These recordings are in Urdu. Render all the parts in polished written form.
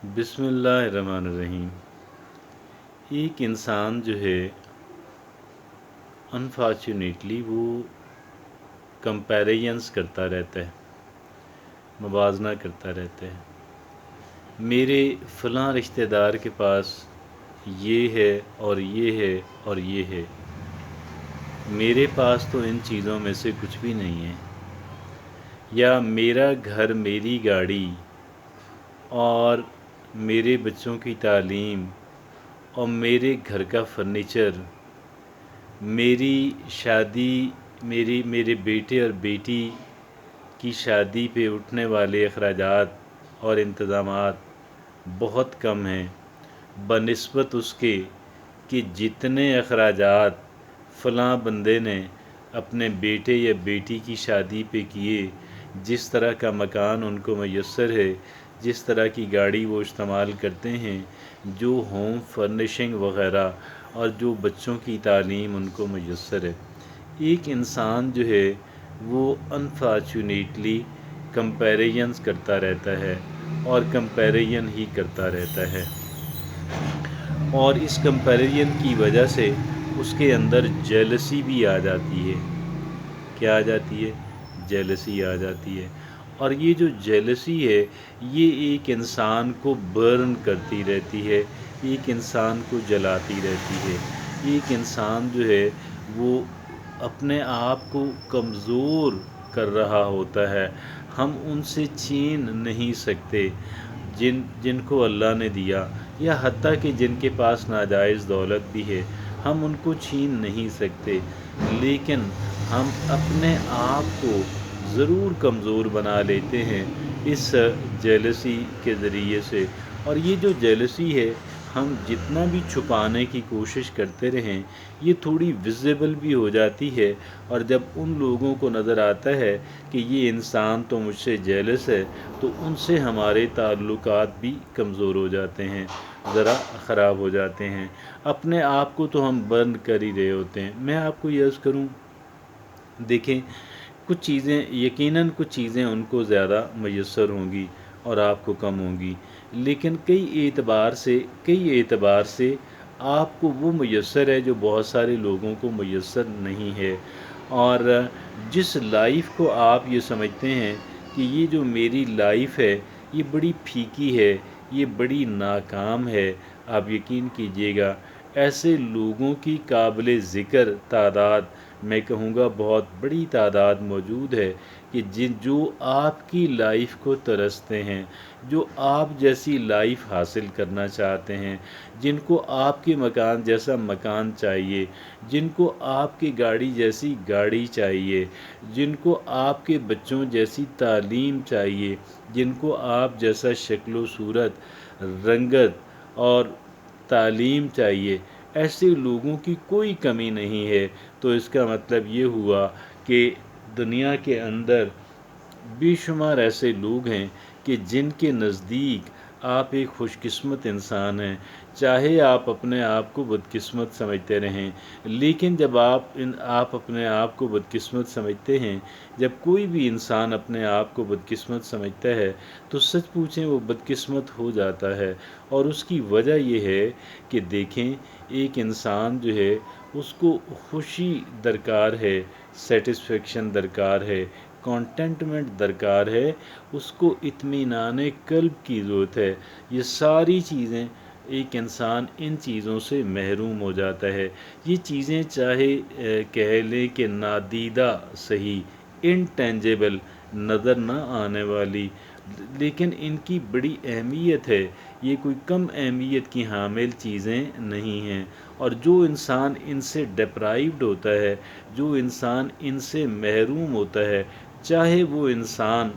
بسم اللہ الرحمن الرحیم۔ ایک انسان جو ہے انفارچونیٹلی وہ کمپیریزنس کرتا رہتا ہے، موازنہ کرتا رہتا ہے۔ میرے فلاں رشتہ دار کے پاس یہ ہے اور یہ ہے اور یہ ہے، میرے پاس تو ان چیزوں میں سے کچھ بھی نہیں ہے۔ یا میرا گھر، میری گاڑی اور میرے بچوں کی تعلیم اور میرے گھر کا فرنیچر، میری شادی، میرے بیٹے اور بیٹی کی شادی پہ اٹھنے والے اخراجات اور انتظامات بہت کم ہیں بنسبت اس کے کہ جتنے اخراجات فلاں بندے نے اپنے بیٹے یا بیٹی کی شادی پہ کیے، جس طرح کا مکان ان کو میسر ہے، جس طرح کی گاڑی وہ استعمال کرتے ہیں، جو ہوم فرنیشنگ وغیرہ اور جو بچوں کی تعلیم ان کو میسر ہے۔ ایک انسان جو ہے وہ انفارچونیٹلی کمپیریزنس کرتا رہتا ہے اور کمپیریزن ہی کرتا رہتا ہے، اور اس کمپیریزن کی وجہ سے اس کے اندر جیلسی بھی آ جاتی ہے۔ کیا آ جاتی ہے؟ جیلسی آ جاتی ہے۔ اور یہ جو جیلسی ہے یہ ایک انسان کو برن کرتی رہتی ہے، ایک انسان کو جلاتی رہتی ہے۔ ایک انسان جو ہے وہ اپنے آپ کو کمزور کر رہا ہوتا ہے۔ ہم ان سے چھین نہیں سکتے جن کو اللہ نے دیا، یا حتیٰ کہ جن کے پاس ناجائز دولت بھی ہے، ہم ان کو چھین نہیں سکتے، لیکن ہم اپنے آپ کو ضرور کمزور بنا لیتے ہیں اس جیلسی کے ذریعے سے۔ اور یہ جو جیلسی ہے ہم جتنا بھی چھپانے کی کوشش کرتے رہیں، یہ تھوڑی ویزیبل بھی ہو جاتی ہے، اور جب ان لوگوں کو نظر آتا ہے کہ یہ انسان تو مجھ سے جیلس ہے، تو ان سے ہمارے تعلقات بھی کمزور ہو جاتے ہیں، ذرا خراب ہو جاتے ہیں۔ اپنے آپ کو تو ہم بند کر ہی رہے ہوتے ہیں۔ میں آپ کو یہ عرض کروں، دیکھیں کچھ چیزیں یقیناً کچھ چیزیں ان کو زیادہ میسر ہوں گی اور آپ کو کم ہوں گی، لیکن کئی اعتبار سے آپ کو وہ میسر ہے جو بہت سارے لوگوں کو میسر نہیں ہے۔ اور جس لائف کو آپ یہ سمجھتے ہیں کہ یہ جو میری لائف ہے یہ بڑی پھیکی ہے، یہ بڑی ناکام ہے، آپ یقین کیجئے گا ایسے لوگوں کی قابل ذکر تعداد، میں کہوں گا بہت بڑی تعداد موجود ہے، کہ جو آپ کی لائف کو ترستے ہیں، جو آپ جیسی لائف حاصل کرنا چاہتے ہیں، جن کو آپ کے مکان جیسا مکان چاہیے، جن کو آپ کی گاڑی جیسی گاڑی چاہیے، جن کو آپ کے بچوں جیسی تعلیم چاہیے، جن کو آپ جیسا شکل و صورت، رنگت اور تعلیم چاہیے، ایسے لوگوں کی کوئی کمی نہیں ہے۔ تو اس کا مطلب یہ ہوا کہ دنیا کے اندر بے شمار ایسے لوگ ہیں کہ جن کے نزدیک آپ ایک خوش قسمت انسان ہیں، چاہے آپ اپنے آپ کو بدقسمت سمجھتے رہیں، لیکن جب آپ اپنے آپ کو بدقسمت سمجھتے ہیں، جب کوئی بھی انسان اپنے آپ کو بدقسمت سمجھتا ہے تو سچ پوچھیں وہ بدقسمت ہو جاتا ہے۔ اور اس کی وجہ یہ ہے کہ دیکھیں ایک انسان جو ہے اس کو خوشی درکار ہے، سیٹسفیکشن درکار ہے، کانٹینٹمنٹ درکار ہے، اس کو اطمینان قلب کی ضرورت ہے۔ یہ ساری چیزیں ایک انسان ان چیزوں سے محروم ہو جاتا ہے۔ یہ چیزیں چاہے کہہ لیں کہ نادیدہ صحیح، انٹینجیبل، نظر نہ آنے والی، لیکن ان کی بڑی اہمیت ہے، یہ کوئی کم اہمیت کی حامل چیزیں نہیں ہیں۔ اور جو انسان ان سے ڈپرائیوڈ ہوتا ہے، جو انسان ان سے محروم ہوتا ہے، چاہے وہ انسان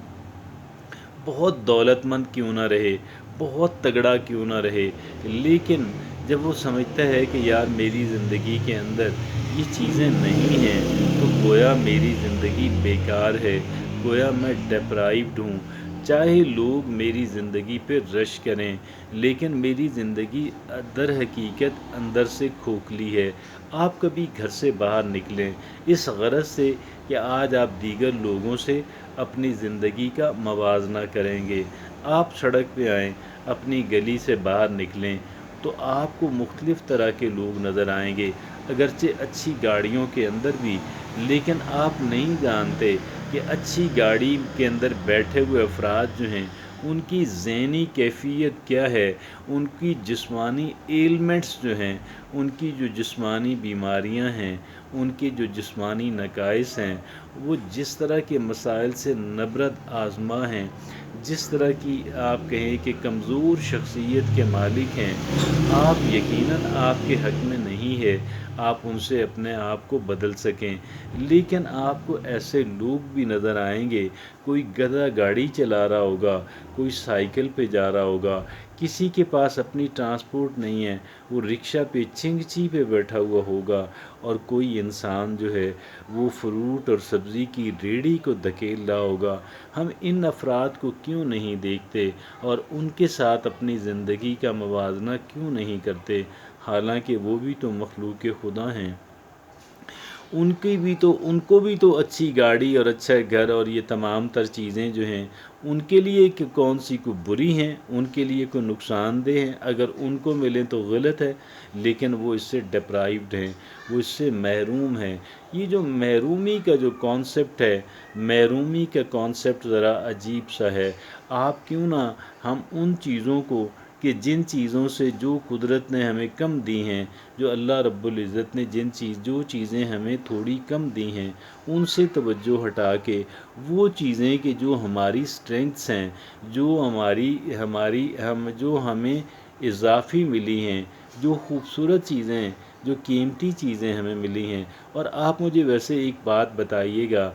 بہت دولت مند کیوں نہ رہے، بہت تگڑا کیوں نہ رہے، لیکن جب وہ سمجھتا ہے کہ یار میری زندگی کے اندر یہ چیزیں نہیں ہیں، تو گویا میری زندگی بیکار ہے، گویا میں ڈپرائیوڈ ہوں۔ چاہے لوگ میری زندگی پہ رش کریں، لیکن میری زندگی در حقیقت اندر سے کھوکھلی ہے۔ آپ کبھی گھر سے باہر نکلیں اس غرض سے کہ آج آپ دیگر لوگوں سے اپنی زندگی کا موازنہ کریں گے۔ آپ سڑک پہ آئیں، اپنی گلی سے باہر نکلیں تو آپ کو مختلف طرح کے لوگ نظر آئیں گے، اگرچہ اچھی گاڑیوں کے اندر بھی، لیکن آپ نہیں جانتے کہ اچھی گاڑی کے اندر بیٹھے ہوئے افراد جو ہیں ان کی ذہنی کیفیت کیا ہے، ان کی جسمانی ایلمنٹس جو ہیں، ان کی جو جسمانی بیماریاں ہیں، ان کے جو جسمانی نقائص ہیں، وہ جس طرح کے مسائل سے نبرد آزما ہیں، جس طرح کی آپ کہیں کہ کمزور شخصیت کے مالک ہیں، آپ یقیناً آپ کے حق میں نہیں ہے آپ ان سے اپنے آپ کو بدل سکیں، لیکن آپ کو ایسے لوگ بھی نظر آئیں گے، کوئی گدھا گاڑی چلا رہا ہوگا، کوئی سائیکل پہ جا رہا ہوگا، کسی کے پاس اپنی ٹرانسپورٹ نہیں ہے، وہ رکشہ پہ چنگچی پہ بیٹھا ہوا ہوگا، اور کوئی انسان جو ہے وہ فروٹ اور سبزی کی ریڑھی کو دھکیل رہا ہوگا۔ ہم ان افراد کو کیوں نہیں دیکھتے اور ان کے ساتھ اپنی زندگی کا موازنہ کیوں نہیں کرتے، حالانکہ وہ بھی تو مخلوق خدا ہیں، ان کو بھی تو اچھی گاڑی اور اچھا گھر اور یہ تمام تر چیزیں جو ہیں ان کے لیے کہ کون سی کو بری ہیں، ان کے لیے کوئی نقصان دہ ہیں، اگر ان کو ملیں تو غلط ہے، لیکن وہ اس سے ڈپرائیوڈ ہیں، وہ اس سے محروم ہیں۔ یہ جو محرومی کا جو کانسیپٹ ہے، محرومی کا کانسیپٹ ذرا عجیب سا ہے۔ آپ کیوں نہ ہم ان چیزوں کو کہ جن چیزوں سے جو قدرت نے ہمیں کم دی ہیں، جو اللہ رب العزت نے جو چیزیں ہمیں تھوڑی کم دی ہیں، ان سے توجہ ہٹا کے وہ چیزیں کہ جو ہماری سٹرینگتھس ہیں، جو ہمیں اضافی ملی ہیں، جو خوبصورت چیزیں، جو قیمتی چیزیں ہمیں ملی ہیں۔ اور آپ مجھے ویسے ایک بات بتائیے گا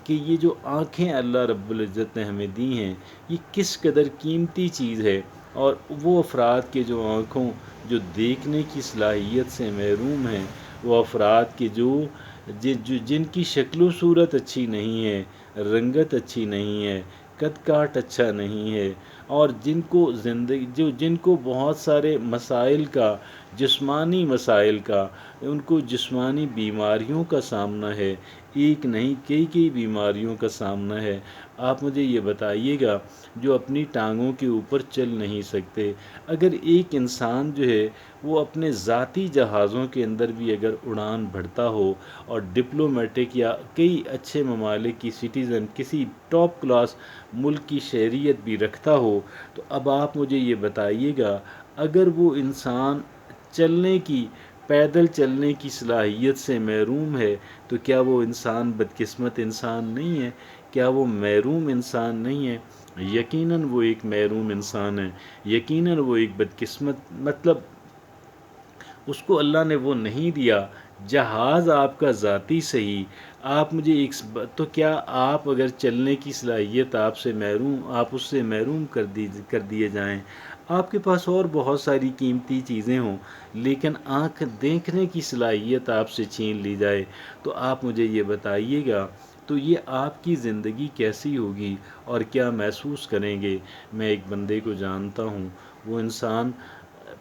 کہ یہ جو آنکھیں اللہ رب العزت نے ہمیں دی ہیں، یہ کس قدر قیمتی چیز ہے، اور وہ افراد کے جو آنکھوں جو دیکھنے کی صلاحیت سے محروم ہیں، وہ افراد کے جن کی شکل و صورت اچھی نہیں ہے، رنگت اچھی نہیں ہے، قد کاٹ اچھا نہیں ہے، اور جن کو بہت سارے مسائل کا، جسمانی مسائل کا، ان کو جسمانی بیماریوں کا سامنا ہے، ایک نہیں کئی بیماریوں کا سامنا ہے۔ آپ مجھے یہ بتائیے گا، جو اپنی ٹانگوں کے اوپر چل نہیں سکتے، اگر ایک انسان جو ہے وہ اپنے ذاتی جہازوں کے اندر بھی اگر اڑان بھرتا ہو اور ڈپلومیٹک یا کئی اچھے ممالک کی سٹیزن، کسی ٹاپ کلاس ملک کی شہریت بھی رکھتا ہو، تو اب آپ مجھے یہ بتائیے گا، اگر وہ انسان پیدل چلنے کی صلاحیت سے محروم ہے، تو کیا وہ انسان بدقسمت انسان نہیں ہے؟ کیا وہ محروم انسان نہیں ہے؟ یقیناً وہ ایک محروم انسان ہے، یقیناً وہ ایک بدقسمت، مطلب اس کو اللہ نے وہ نہیں دیا۔ جہاز آپ کا ذاتی صحیح، آپ مجھے تو کیا آپ اگر چلنے کی صلاحیت آپ اس سے محروم کر دیے جائیں، آپ کے پاس اور بہت ساری قیمتی چیزیں ہوں، لیکن آنکھ دیکھنے کی صلاحیت آپ سے چھین لی جائے، تو آپ مجھے یہ بتائیے گا، تو یہ آپ کی زندگی کیسی ہوگی اور کیا محسوس کریں گے؟ میں ایک بندے کو جانتا ہوں، وہ انسان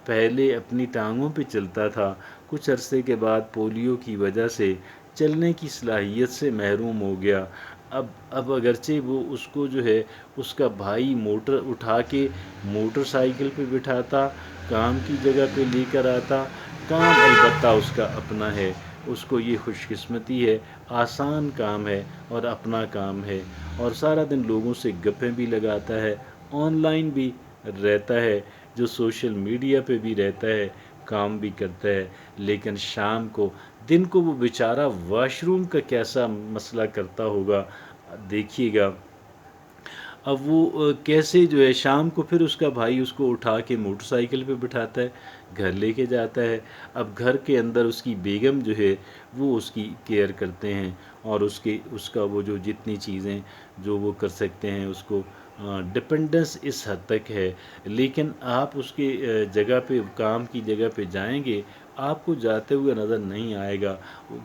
پہلے اپنی ٹانگوں پہ چلتا تھا، کچھ عرصے کے بعد پولیو کی وجہ سے چلنے کی صلاحیت سے محروم ہو گیا۔ اب اگرچہ وہ اس کو جو ہے اس کا بھائی موٹر اٹھا کے موٹر سائیکل پہ بٹھاتا، کام کی جگہ پہ لے کر آتا، کام البتہ اس کا اپنا ہے، اس کو یہ خوش قسمتی ہے، آسان کام ہے اور اپنا کام ہے، اور سارا دن لوگوں سے گپیں بھی لگاتا ہے، آن لائن بھی رہتا ہے، جو سوشل میڈیا پہ بھی رہتا ہے، کام بھی کرتا ہے، لیکن دن کو وہ بیچارہ واش روم کا کیسا مسئلہ کرتا ہوگا، دیکھیے گا۔ اب وہ کیسے جو ہے شام کو پھر اس کا بھائی اس کو اٹھا کے موٹر سائیکل پہ بٹھاتا ہے، گھر لے کے جاتا ہے، اب گھر کے اندر اس کی بیگم جو ہے وہ اس کی کیئر کرتے ہیں، اور اس کا وہ جو جتنی چیزیں جو وہ کر سکتے ہیں، اس کو ڈپنڈنس اس حد تک ہے، لیکن آپ اس کے جگہ پہ، کام کی جگہ پہ جائیں گے، آپ کو جاتے ہوئے نظر نہیں آئے گا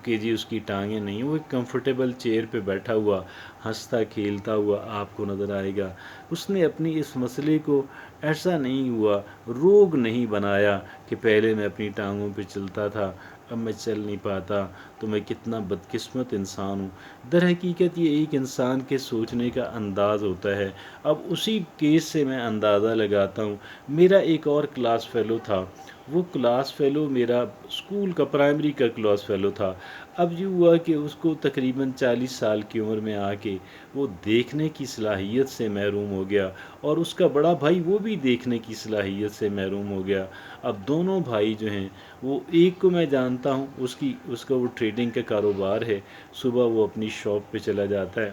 کہ جی اس کی ٹانگیں نہیں، وہ ایک کمفرٹیبل چیئر پہ بیٹھا ہوا ہنستا کھیلتا ہوا آپ کو نظر آئے گا۔ اس نے اپنی اس مسئلے کو ایسا نہیں ہوا، روگ نہیں بنایا کہ پہلے میں اپنی ٹانگوں پہ چلتا تھا، اب میں چل نہیں پاتا تو میں کتنا بدقسمت انسان ہوں۔ در حقیقت یہ ایک انسان کے سوچنے کا انداز ہوتا ہے۔ اب اسی کیس سے میں اندازہ لگاتا ہوں، میرا ایک اور کلاس فیلو تھا، وہ کلاس فیلو میرا اسکول کا پرائمری کا کلاس فیلو تھا۔ اب یہ ہوا کہ اس کو تقریباً 40 سال کی عمر میں آ کے وہ دیکھنے کی صلاحیت سے محروم ہو گیا، اور اس کا بڑا بھائی وہ بھی دیکھنے کی صلاحیت سے محروم ہو گیا۔ اب دونوں بھائی جو ہیں، وہ ایک کو میں جانتا ہوں، اس کا وہ ٹریڈنگ کا کاروبار ہے، صبح وہ اپنی شاپ پہ چلا جاتا ہے،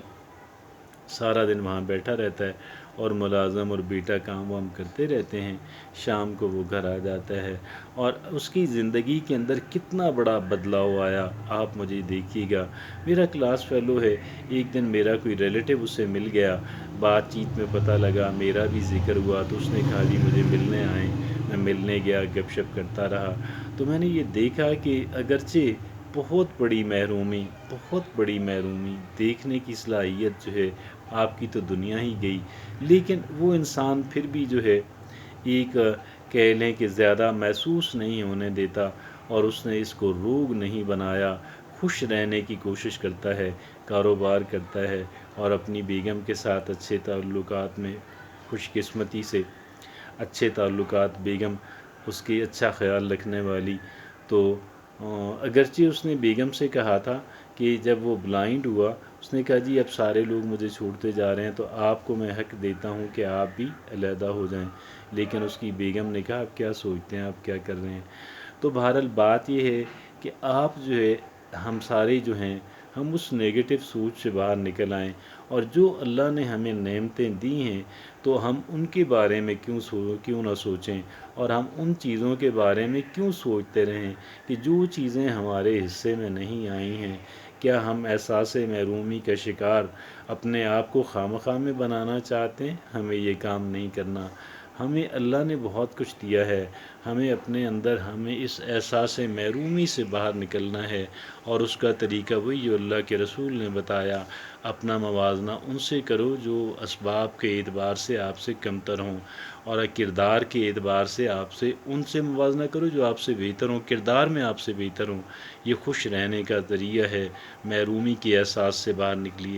سارا دن وہاں بیٹھا رہتا ہے اور ملازم اور بیٹا کام وام کرتے رہتے ہیں، شام کو وہ گھر آ جاتا ہے، اور اس کی زندگی کے اندر کتنا بڑا بدلاؤ آیا آپ مجھے دیکھیے گا۔ میرا کلاس فیلو ہے، ایک دن میرا کوئی ریلیٹیو اس سے مل گیا، بات چیت میں پتہ لگا، میرا بھی ذکر ہوا تو اس نے کہا جی مجھے ملنے آئیں، میں ملنے گیا، گپ شپ کرتا رہا، تو میں نے یہ دیکھا کہ اگرچہ بہت بڑی محرومی، دیکھنے کی صلاحیت جو ہے آپ کی تو دنیا ہی گئی، لیکن وہ انسان پھر بھی جو ہے ایک کہہ لیں کہ زیادہ محسوس نہیں ہونے دیتا، اور اس نے اس کو روگ نہیں بنایا، خوش رہنے کی کوشش کرتا ہے، کاروبار کرتا ہے، اور اپنی بیگم کے ساتھ اچھے تعلقات میں، خوش قسمتی سے اچھے تعلقات، بیگم اس کی اچھا خیال رکھنے والی، تو اگرچہ اس نے بیگم سے کہا تھا کہ جب وہ بلائنڈ ہوا، اس نے کہا جی اب سارے لوگ مجھے چھوڑتے جا رہے ہیں تو آپ کو میں حق دیتا ہوں کہ آپ بھی علیحدہ ہو جائیں، لیکن اس کی بیگم نے کہا آپ کیا سوچتے ہیں، آپ کیا کر رہے ہیں۔ تو بہرحال بات یہ ہے کہ آپ جو ہے، ہم سارے جو ہیں، ہم اس نیگیٹو سوچ سے باہر نکل آئیں، اور جو اللہ نے ہمیں نعمتیں دی ہیں تو ہم ان کے بارے میں کیوں نہ سوچیں، اور ہم ان چیزوں کے بارے میں کیوں سوچتے رہیں کہ جو چیزیں ہمارے حصے میں نہیں آئی ہیں۔ کیا ہم احساس محرومی کا شکار اپنے آپ کو خواہ میں بنانا چاہتے ہیں؟ ہمیں یہ کام نہیں کرنا۔ ہمیں اللہ نے بہت کچھ دیا ہے، ہمیں اپنے اندر اس احساس محرومی سے باہر نکلنا ہے، اور اس کا طریقہ وہی جو اللہ کے رسول نے بتایا، اپنا موازنہ ان سے کرو جو اسباب کے اعتبار سے آپ سے کمتر ہوں، اور کردار کے اعتبار سے ان سے موازنہ کرو جو آپ سے بہتر ہوں، کردار میں آپ سے بہتر ہوں۔ یہ خوش رہنے کا ذریعہ ہے، محرومی کے احساس سے باہر نکلیے۔